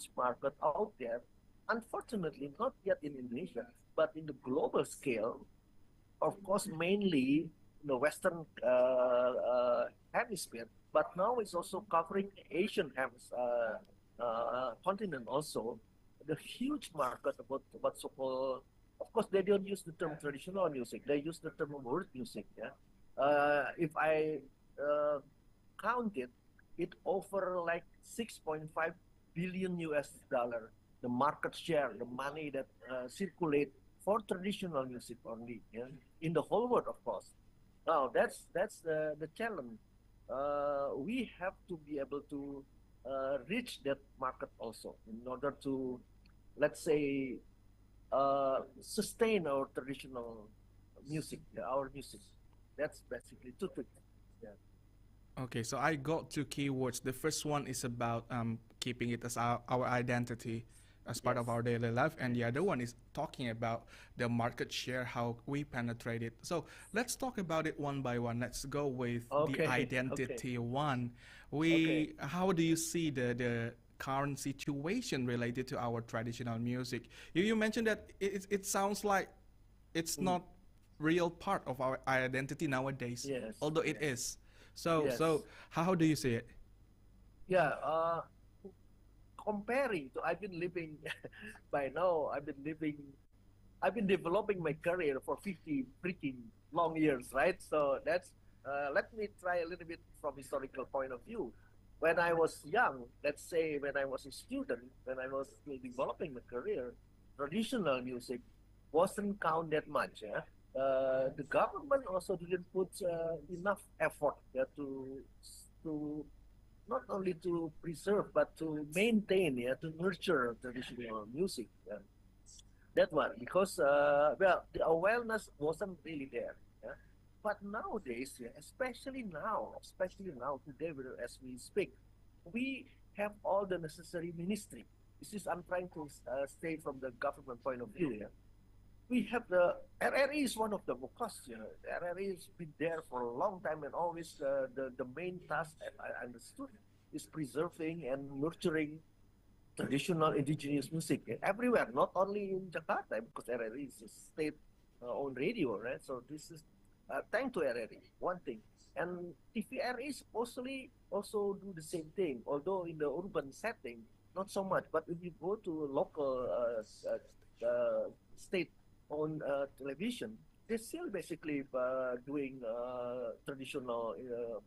huge market out there. Unfortunately, not yet in Indonesia, but in the global scale, of course, mainly in the Western hemisphere, but now it's also covering Asian continent also. The huge market about what so-called, of course, they don't use the term traditional music. They use the term world music. Yeah, if I uh, count it, it over like 6.5 billion US dollar. The market share, the money that circulate for traditional music only, yeah, in the whole world, of course. Now that's the challenge. We have to be able to reach that market also in order to, let's say, sustain our traditional music, our music. That's basically two things. Yeah. Okay, so I got two keywords. The first one is about keeping it as our identity as part of Yes. our daily life, and the other one is talking about the market share, how we penetrate it. So let's talk about it one by one. Let's go with the Okay. Okay. identity one. Okay. How do you see the current situation related to our traditional music? You mentioned that it sounds like it's Mm. not real part of our identity nowadays, Yes. although it Yes. is. So Yes. how do you see it? Yeah. Comparing to, I've been living by now. I've been developing my career for 50 freaking long years, right? So that's, let me try a little bit from historical point of view. When I was young, let's say when I was a student, when I was still developing my career, traditional music wasn't count that much. Yeah? The government also didn't put enough effort, yeah, to not only to preserve but to maintain, yeah, to nurture traditional music. Yeah, that one, because well, the awareness wasn't really there. Yeah? But nowadays, yeah, especially now today, as we speak, we have all the necessary ministry. This is, I'm trying to stay from the government point of view. Yeah? We have the RRE is one of them, of course. Yeah. The RRE has been there for a long time, and always the main task, I understood, is preserving and nurturing traditional indigenous music, everywhere, not only in Jakarta, because RRE is a state-owned radio, right? So this is thanks to RRE, one thing. And TVRE supposedly also do the same thing, although in the urban setting, not so much. But if you go to local state-owned television, they're still basically doing traditional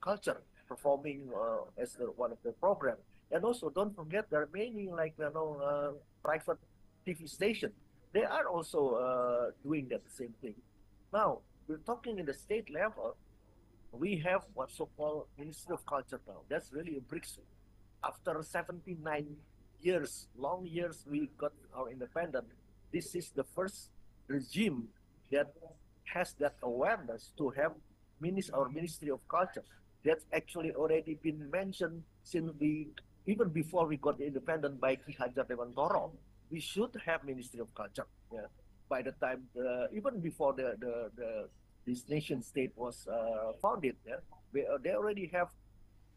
culture, performing as one of the program. And also, don't forget there are many, like, private TV station. They are also doing that same thing. Now we're talking in the state level. We have what's so-called Ministry of Culture now. That's really a breakthrough. After 79 years, long years, we got our independence. This is the first regime that has that awareness to have Ministry of Culture. That's actually already been mentioned since we, even before we got independent by Ki Hajar Dewantara. We should have Ministry of Culture. Yeah. By the time, even before this nation state was founded, yeah, they already have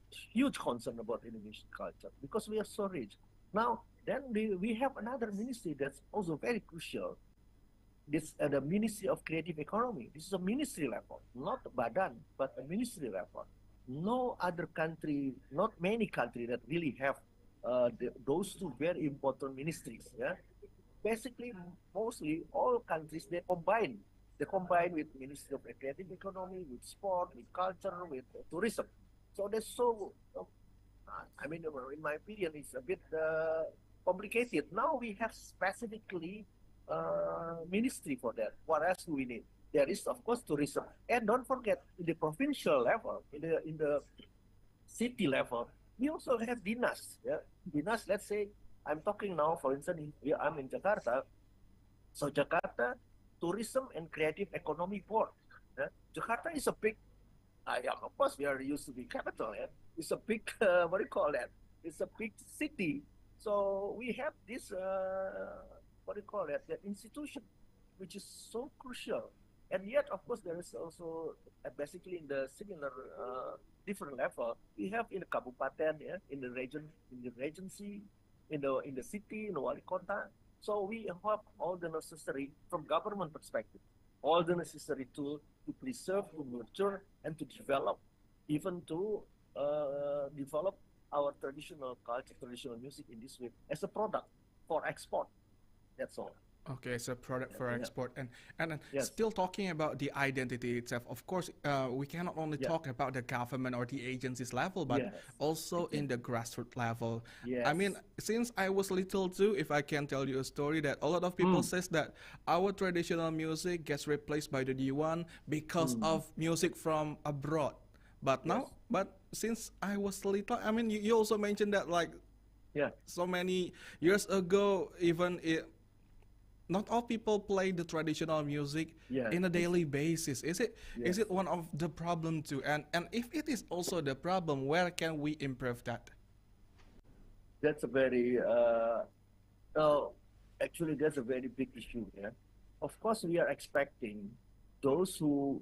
huge concern about Indonesian culture because we are so rich. Now, then we have another ministry that's also very crucial. This the Ministry of Creative Economy. This is a ministry level, not Badan, but a ministry level. No other country, not many country that really have those two very important ministries. Yeah, basically, mostly all countries they combine with Ministry of Creative Economy, with sport, with culture, with tourism. So that's so, I mean, in my opinion, it's a bit complicated. Now we have specifically ministry for that. What else do we need? There is, of course, tourism. And don't forget, in the provincial level, in the city level, we also have dinas. Yeah? Dinas, let's say, I'm talking now, for instance, I'm in Jakarta. So Jakarta Tourism and Creative Economy Board. Yeah? Jakarta is a big, yeah, of course, we are used to be capital. Yeah? It's a big, what do you call that? It's a big city. So we have this, what do you call that? That institution, which is so crucial. And yet, of course, there is also basically in the similar different level. We have in the kabupaten, yeah, in the region, in the regency. in the city, in the wali kota. So we have all the necessary from government perspective, all the necessary to preserve, to nurture, and to develop, even to develop our traditional culture, traditional music in this way as a product for export. That's all. Okay, it's a product Yeah, for we have. export, and Yes. still talking about the identity itself. Of course, we cannot only Yeah. talk about the government or the agencies level, but Yes. also in the Exactly. grassroots level. I mean, Yes. since I was little too, if I can tell you a story, that a lot of people Mm. says that our traditional music gets replaced by the new one because Mm. of music from abroad. But now, Yes. but since I was little, I mean, you also mentioned that like Yeah. so many years ago, even not all people play the traditional music Yeah. in a This. daily basis. Is it Yes. one of the problem too? And if it is also the problem, where can we improve that? That's a very uh, actually that's a very big issue. Yeah. Of course, we are expecting those who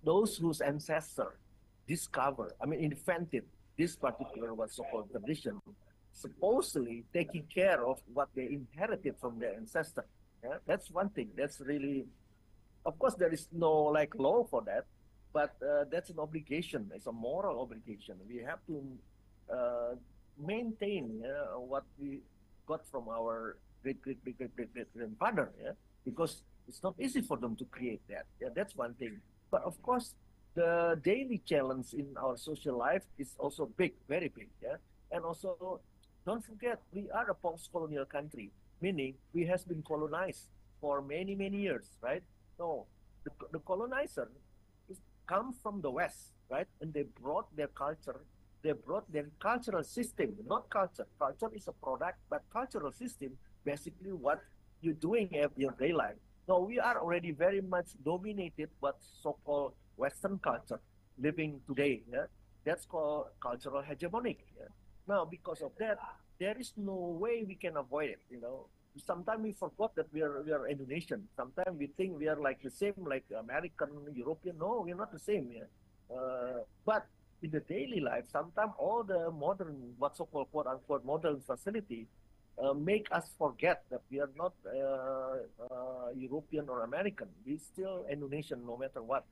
those whose ancestor discover, I mean, invented this particular what so-called tradition, supposedly taking care of what they inherited from their ancestor. Yeah, that's one thing. That's really, of course, there is no like law for that, but that's an obligation. It's a moral obligation. We have to uh, maintain what we got from our great grandfather. Yeah, because it's not easy for them to create that. Yeah, that's one thing. But of course, the daily challenge in our social life is also big, very big. Yeah, and also don't forget we are a post-colonial country, meaning we has been colonized for many years, right? No, the colonizer is come from the West, right? And they brought their culture, they brought their cultural system, not culture. Culture is a product, but cultural system, basically what you're doing every your day life. No, we are already very much dominated by so-called Western culture living today. Yeah? That's called cultural hegemonic. Yeah? Now, because of that, there is no way we can avoid it. Sometimes we forgot that we are Indonesian. Sometimes we think we are like the same like American, European. No, we're not the same. Yeah. But in the daily life, sometimes all the modern, what so-called quote unquote modern facility make us forget that we are not European or American. We still Indonesian no matter what.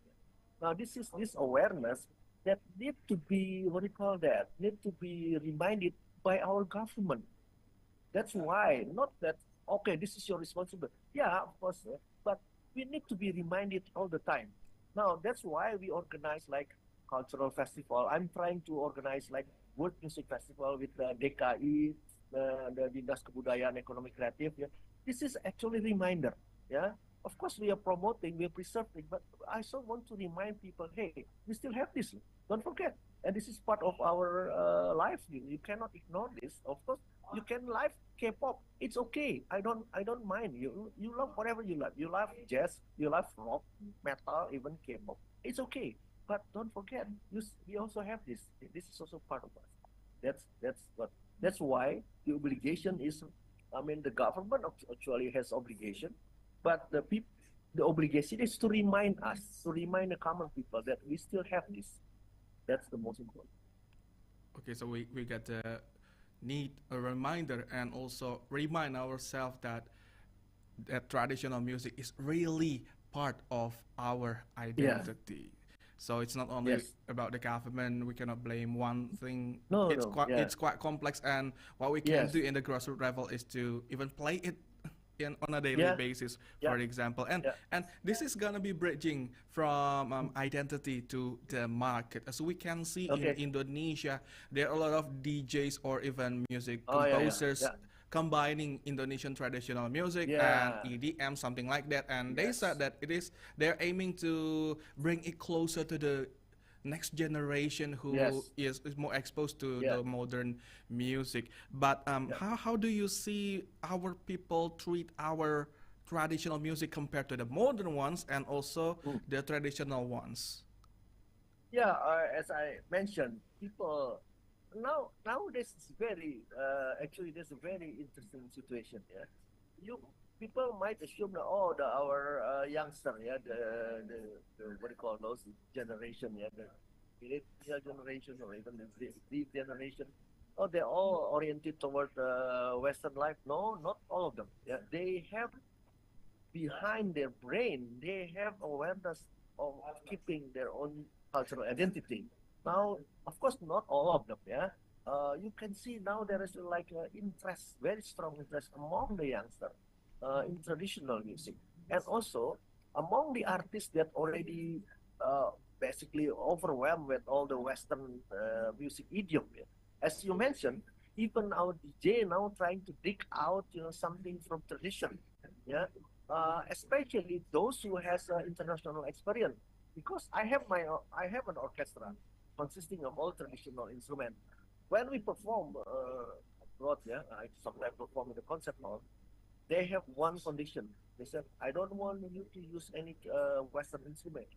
Now this is this awareness that need to be what do you call that? Need to be reminded by our government. That's why, not that, okay, this is your responsibility. Yeah, of course, but we need to be reminded all the time. Now, that's why we organize like cultural festival. I'm trying to organize like World Music Festival with the DKI, the Dinas Kebudayaan Ekonomi Kreatif. Yeah. This is actually reminder. Yeah. Of course, we are promoting, we are preserving, but I also want to remind people, hey, we still have this. Don't forget. And this is part of our life. You cannot ignore this. Of course, you can live K-pop. It's okay. I don't mind. You love whatever you love. You love jazz. You love rock, metal, even K-pop. It's okay. But don't forget, we also have this. This is also part of us. That's why the obligation is. I mean, the government actually has obligation, but the obligation is to remind us, to remind the common people that we still have this. That's the most important. Okay, so we got to need a reminder and also remind ourselves that traditional music is really part of our Yeah. identity. So it's not only Yes. about the government. We cannot blame one thing. No. It's No. quite Yeah. it's quite complex, and what we can do Yes. in the grassroots level is to even play it on a daily Yeah. basis, Yeah. for example. And Yeah. and this is gonna be bridging from identity to the market. As we can see in Okay. Indonesia, there are a lot of DJs or even music Oh yeah. Yeah. composers Yeah. combining Indonesian traditional music and Yeah. EDM, something like that. And they said Yes. that they're aiming to bring it closer to the next generation who Yes. is more exposed to Yeah. the modern music. But Yeah. how do you see our people treat our traditional music compared to the modern ones and also Mm. the traditional ones? Yeah. As I mentioned, people nowadays it's very actually there's a very interesting situation. Yeah. You People might assume that our youngster, yeah, the what do you call those generation, yeah, the millennial generation or even the Z generation, oh, they're all oriented toward Western life. No, not all of them. Yeah, they have behind their brain, they have awareness of keeping their own cultural identity. Now, of course, not all of them. Yeah, you can see now there is like interest, very strong interest among the youngster in traditional music, and also among the artists that already basically overwhelmed with all the Western music idiom. Yeah. As you mentioned, even our DJ now trying to dig out, something from tradition. Yeah, especially those who has international experience. Because I have an orchestra consisting of all traditional instruments. When we perform abroad, yeah, I sometimes perform in the concert hall. They have one condition. They said, I don't want you to use any Western instrument.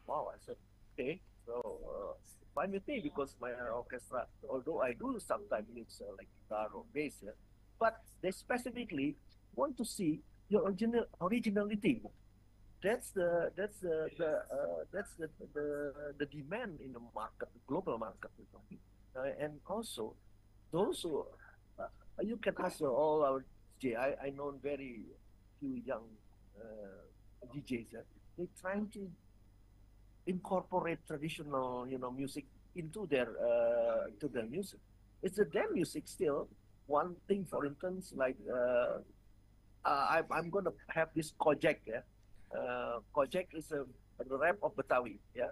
Wow, I said, okay, so fine with me because my orchestra, although I do sometimes use like guitar or bass, yeah, but they specifically want to see your originality. That's the demand in the market, the global market. And also those who you can ask all our DJ. I know very few young DJs. Yeah? They're trying to incorporate traditional, music into their music. It's a their music still. One thing, for instance, like I'm gonna have this Kojak. Yeah, Kojak is a rap of Betawi. Yeah,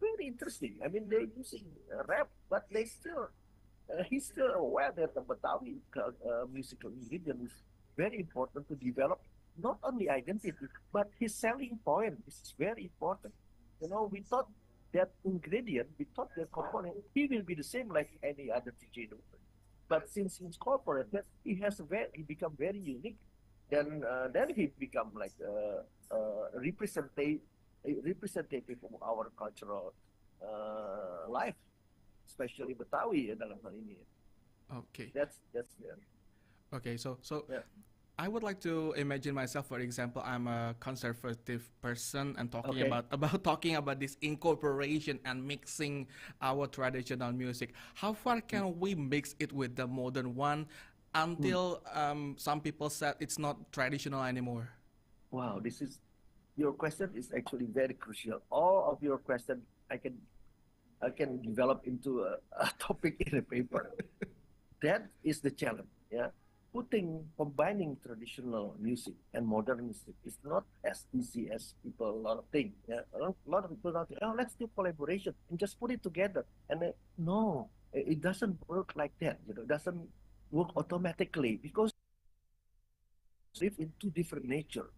very interesting. I mean, they're using rap, but he's still aware that the Betawi musical ingredient is very important to develop not only identity, but his selling point is very important. We thought that ingredient, we thought that component, he will be the same like any other DJ. But since he's corporate, he become very unique. Then he become like representative of our cultural life, especially Betawi dalam hal ini. Okay. That's yeah. Okay. So Yeah. I would like to imagine myself, for example, I'm a conservative person and talking Okay. about talking about this incorporation and mixing our traditional music. How far can we mix it with the modern one Mm. until some people said it's not traditional anymore? Wow, your question is actually very crucial. All of your question I can develop into a topic in a paper. That is the challenge. Yeah, combining traditional music and modern music is not as easy as people a lot of think. Yeah, a lot of people think, oh, let's do collaboration and just put it together. And no, it doesn't work like that. It doesn't work automatically because live in two different nature.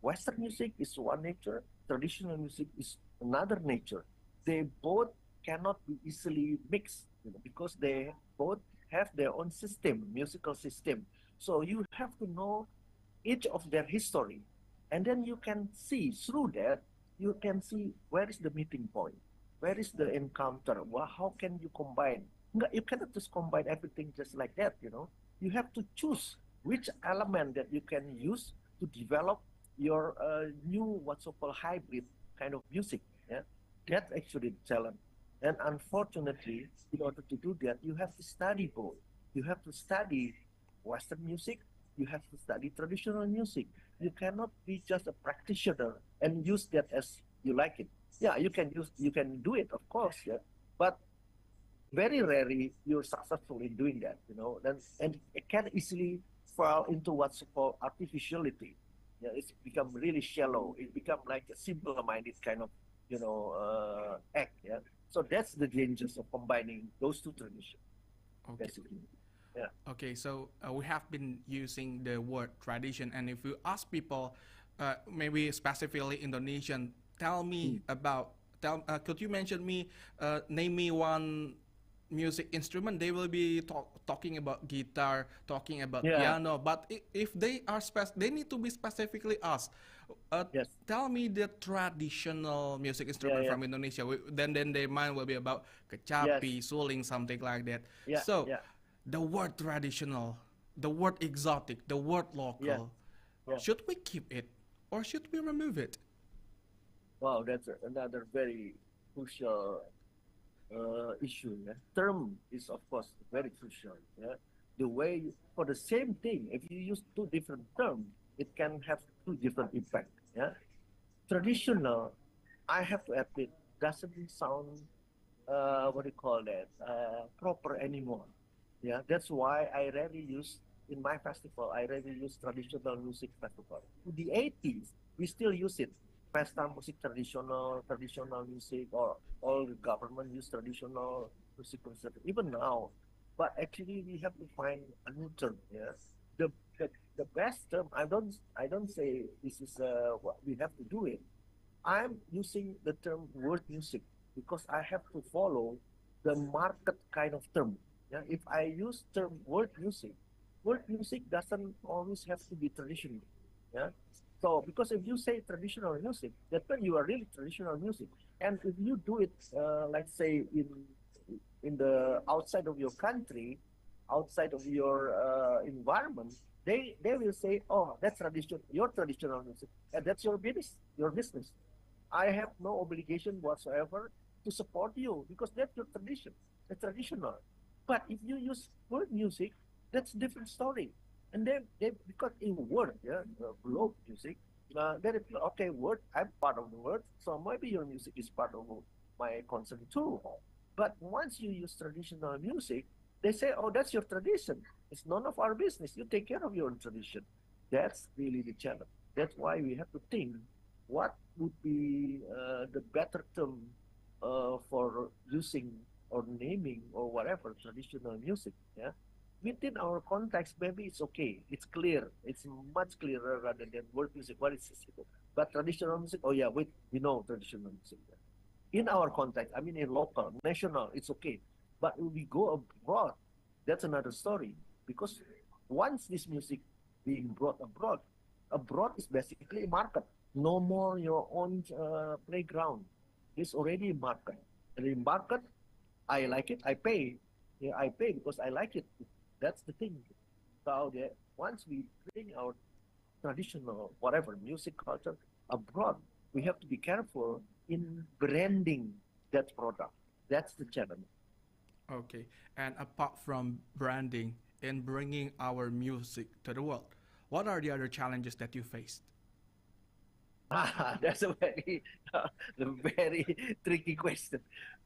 Western music is one nature, traditional music is another nature. They both cannot be easily mixed, because they both have their own system, musical system. So you have to know each of their history, and then you can see through that, you can see where is the meeting point, where is the encounter, how can you combine. You cannot just combine everything just like that. You have to choose which element that you can use to develop your new what's so-called hybrid kind of music. Yeah, that's actually the challenge. And unfortunately, in order to do that, you have to study both. You have to study Western music. You have to study traditional music. You cannot be just a practitioner and use that as you like it. Yeah, you can do it, of course. Yeah, but very rarely you're successful in doing that. And it can easily fall into what's called artificiality. Yeah, it's become really shallow. It become like a simple-minded kind of, act. Yeah. So that's the dangers of combining those two traditions, Okay. basically. Yeah. Okay, so we have been using the word tradition, and if you ask people, maybe specifically Indonesian, tell me Mm. about, could you mention me, name me one music instrument? They will be talking about guitar, talking about Yeah. piano, but if they are they need to be specifically asked. Yes. Tell me the traditional music Yeah. instrument Yeah. from Indonesia. Then their mind will be about Yes. kecapi, suling, something like that. Yeah. So Yeah. the word traditional, the word exotic, the word Yeah. local, Yeah. should we keep it or should we remove it? Wow, that's another very crucial issue. Yeah? Term is of course very crucial. Yeah? The way for the same thing, if you use two different terms, it can have two different impact. Yeah, traditional, I have to admit, doesn't sound what do you call that proper anymore. Yeah, that's why I rarely use in my festival. I rarely use traditional music festival. In the 80s, we still use it. Pesta music traditional music, or all the government use traditional music concert. Even now, but actually we have to find a new term. Yeah, the the, the best term. I don't say this is what we have to do it. I'm using the term world music because I have to follow the market kind of term. Yeah, if I use term world music doesn't always have to be traditional. Yeah, so because if you say traditional music, that means you are really traditional music. And if you do it, let's say in the outside of your country, outside of your environment, they will say, oh, that's tradition, your traditional music, and that's your business, your business. I have no obligation whatsoever to support you because that's your tradition. It's traditional. But if you use world music, that's a different story. And then they because in word, yeah, globe music, then it, okay, word, I'm part of the word, so maybe your music is part of my concern too. But once you use traditional music, they say, oh, that's your tradition. It's none of our business. You take care of your own tradition. That's really the challenge. That's why we have to think what would be the better term for using or naming or whatever traditional music. Yeah, within our context, maybe it's okay. It's clear. It's much clearer rather than world music. What is this? But traditional music, oh yeah, wait, we know traditional music. In our context, I mean in local, national, it's okay. But when we go abroad, that's another story. Because once this music being brought abroad, abroad is basically a market. No more your own playground. It's already a market. And in market, I like it, I pay. Yeah, I pay because I like it. That's the thing. So that once we bring our traditional whatever music culture abroad, we have to be careful in branding that product. That's the challenge. Okay. And apart from branding and bringing our music to the world, what are the other challenges that you faced? That's a very, a very tricky question.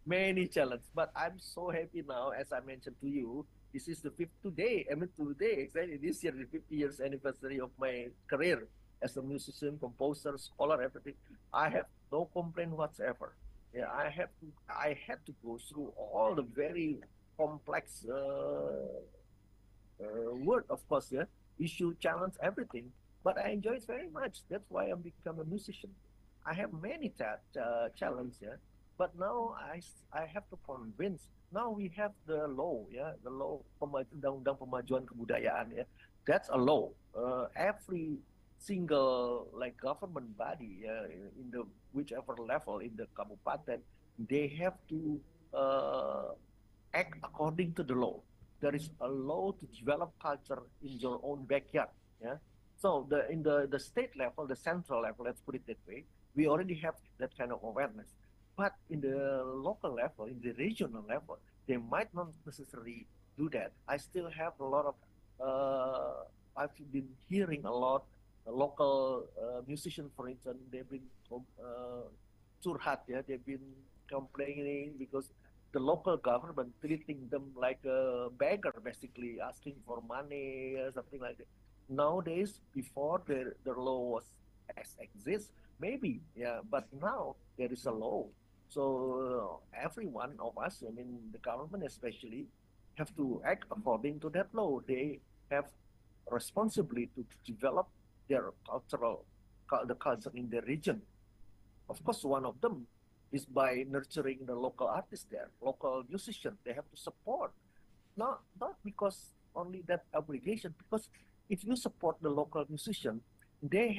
Many challenges, but I'm so happy now. As I mentioned to you, this is the fifth today. I mean, today exactly this year, the 50 years anniversary of my career as a musician, composer, scholar, everything. I have no complaint whatsoever. Yeah, I had to go through all the very complex word, of course, yeah, issue, challenge, everything. But I enjoy it very much. That's why I become a musician. I have many challenges, yeah. But now I have to convince. Now we have the law, yeah, the law undang-undang pemajuan kebudayaan, yeah. That's a law. Every single like government body, yeah, in the whichever level in the kabupaten, they have to uh, act according to the law. There is a law to develop culture in your own backyard. Yeah. So the state level, the central level, let's put it that way, we already have that kind of awareness. But in the local level, in the regional level, they might not necessarily do that. I still have a lot of I've been hearing a lot local musicians, for instance, they've been curhat, yeah, they've been complaining because the local government treating them like a beggar, basically asking for money or something like that. Nowadays, before the law was as exists, maybe, yeah, but now there is a law. So every one of us, I mean the government especially, have to act according to that law. They have responsibility to develop their the culture in the region. Of course, one of them is by nurturing the local artists there, local musicians. They have to support, not because only that obligation, because if you support the local musician, they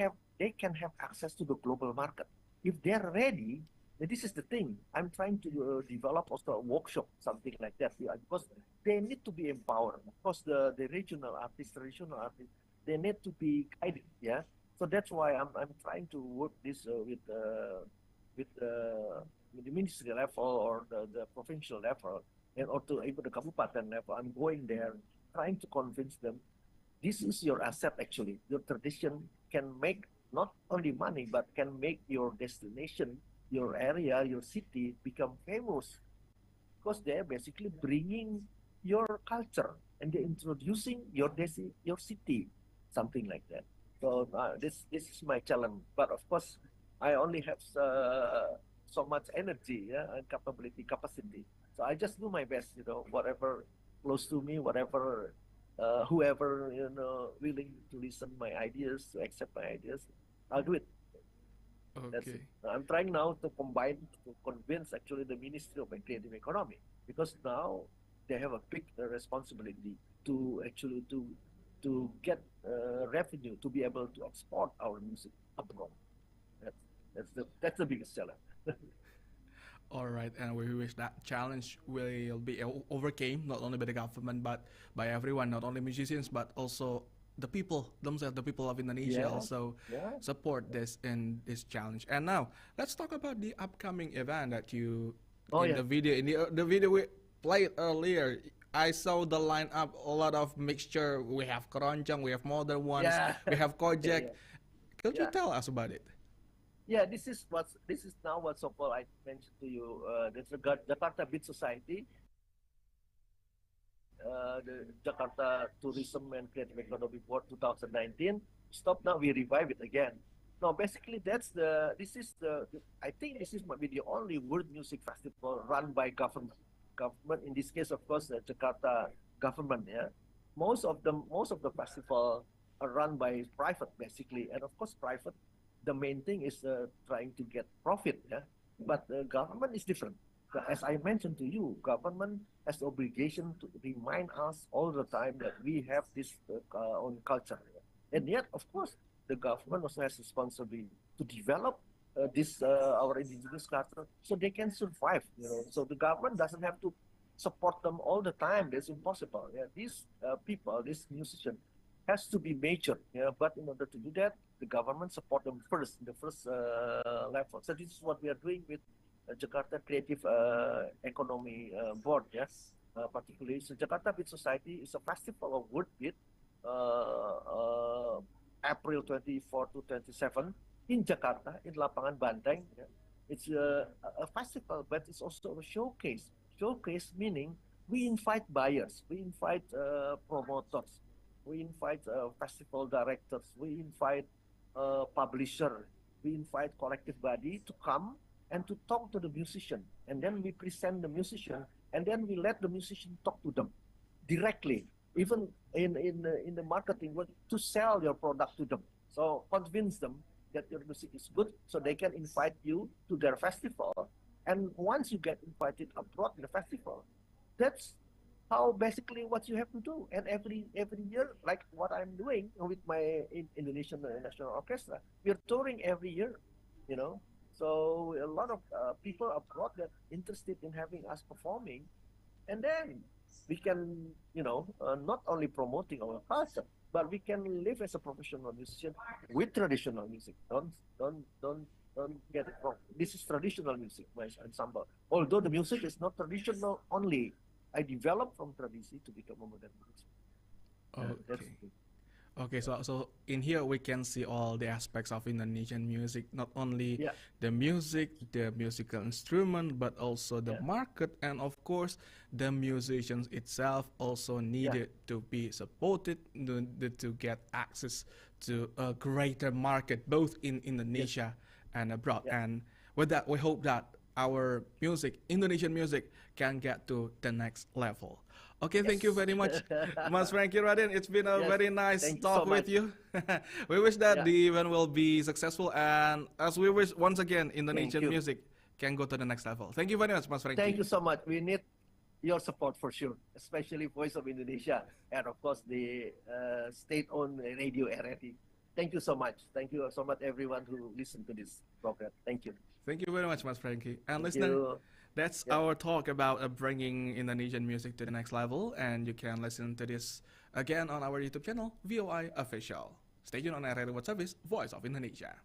can have access to the global market. If they're ready, and this is the thing. I'm trying to develop also a workshop, something like that, yeah, because they need to be empowered. Of course, the regional artists, traditional artists, they need to be guided. Yeah, so that's why I'm trying to work this with the ministry level or the provincial level, and or to even the kabupaten level, I'm going there trying to convince them this is your asset actually. Your tradition can make not only money, but can make your destination, your area, your city become famous because they're basically bringing your culture and they're introducing your city, something like that. So this is my challenge. But of course, I only have so much energy, yeah, and capacity. So I just do my best, whatever close to me, whatever whoever willing to listen my ideas, to accept my ideas, I'll do it. That's it. Okay. I'm trying now to convince actually the Ministry of Creative Economy because now they have a big responsibility to actually to get revenue to be able to export our music abroad. That's that's the biggest challenge. All right, and we wish that challenge will be overcame not only by the government but by everyone, not only musicians but also the people themselves, the people of Indonesia Yeah, also yeah. support this in this challenge. And now let's talk about the upcoming event that you Oh in yeah, the video the video we played earlier. I saw the lineup, a lot of mixture. We have keroncong, we have modern ones, yeah, we have yeah, kojek. yeah, Could you yeah. tell us about it? Yeah, this is now what so far I mentioned to you. That's the Jakarta Beat Society, the Jakarta Tourism and Creative Economy Board 2019. Stop now, we revive it again. No, basically this is I think this is maybe the only world music festival run by government. Government in this case, of course, the Jakarta government. Yeah, most of the festival are run by private basically, and of course private. The main thing is trying to get profit. Yeah, but the government is different. As I mentioned to you, government has the obligation to remind us all the time that we have this own culture. And yet, of course, the government also has responsibility to develop this our indigenous culture so they can survive. So the government doesn't have to support them all the time. That's impossible. Yeah, these people, these musicians, has to be major. Yeah, but in order to do that, the government support them first in the first level. So this is what we are doing with Jakarta Creative Economy Board. Yes, particularly so Jakarta Beat Society is a festival of wood beat, April 24 to 27 in Jakarta in Lapangan Banteng. Yeah. It's a festival, but it's also a showcase. Showcase meaning we invite buyers, we invite promoters, we invite festival directors, we invite publisher, we invite collective body to come and to talk to the musician, and then we present the musician, and then we let the musician talk to them directly, even in the marketing to sell your product to them. So convince them that your music is good, so they can invite you to their festival. And once you get invited abroad in the festival, that's how basically what you have to do. And every year, like what I'm doing with my Indonesian National Orchestra, we're touring every year, you know. So a lot of people abroad that interested in having us performing, and then we can, not only promoting our culture, but we can live as a professional musician with traditional music. Don't get it wrong. This is traditional music, my ensemble. Although the music is not traditional only, I developed from tradition to become a modern music. That's Okay. the thing. Okay, so in here we can see all the aspects of Indonesian music, not only Yeah, the music, the musical instrument, but also the yeah, market, and of course the musicians itself also yeah, needed to be supported to get access to a greater market both in yes, Indonesia and abroad. yeah, And with that, we hope that our music, Indonesian music, can get to the next level. Okay, thank you yes, very much, Mas Frankie Radin. It's been a yes. very nice Thank you so talk with much. you. We wish that Yeah, the event will be successful, and as we wish once again, thank Indonesian you. music can go to the next level. Thank you very much, Mas Thank Frankie. you so much. We need your support for sure, especially Voice of Indonesia and of course the state-owned radio RRI. Thank you so much. Thank you so much, everyone who listened to this program. Thank you. Thank you very much, Mas Frankie. And Thank listener, you. that's Yeah. our talk about bringing Indonesian music to the next level, and you can listen to this again on our YouTube channel, VOI Official. Stay tuned on RRI World Service, Voice of Indonesia.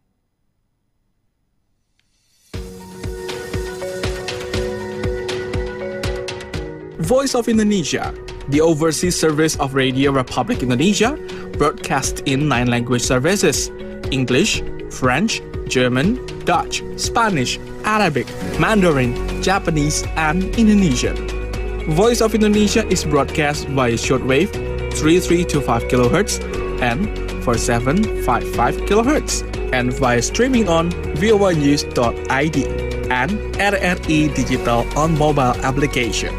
Voice of Indonesia, the overseas service of Radio Republic Indonesia, broadcasts in 9 language services: English, French, German, Dutch, Spanish, Arabic, Mandarin, Japanese, and Indonesian. Voice of Indonesia is broadcast by shortwave 3325 kHz and 4755 kHz and via streaming on voinews.id and RRI Digital on mobile application.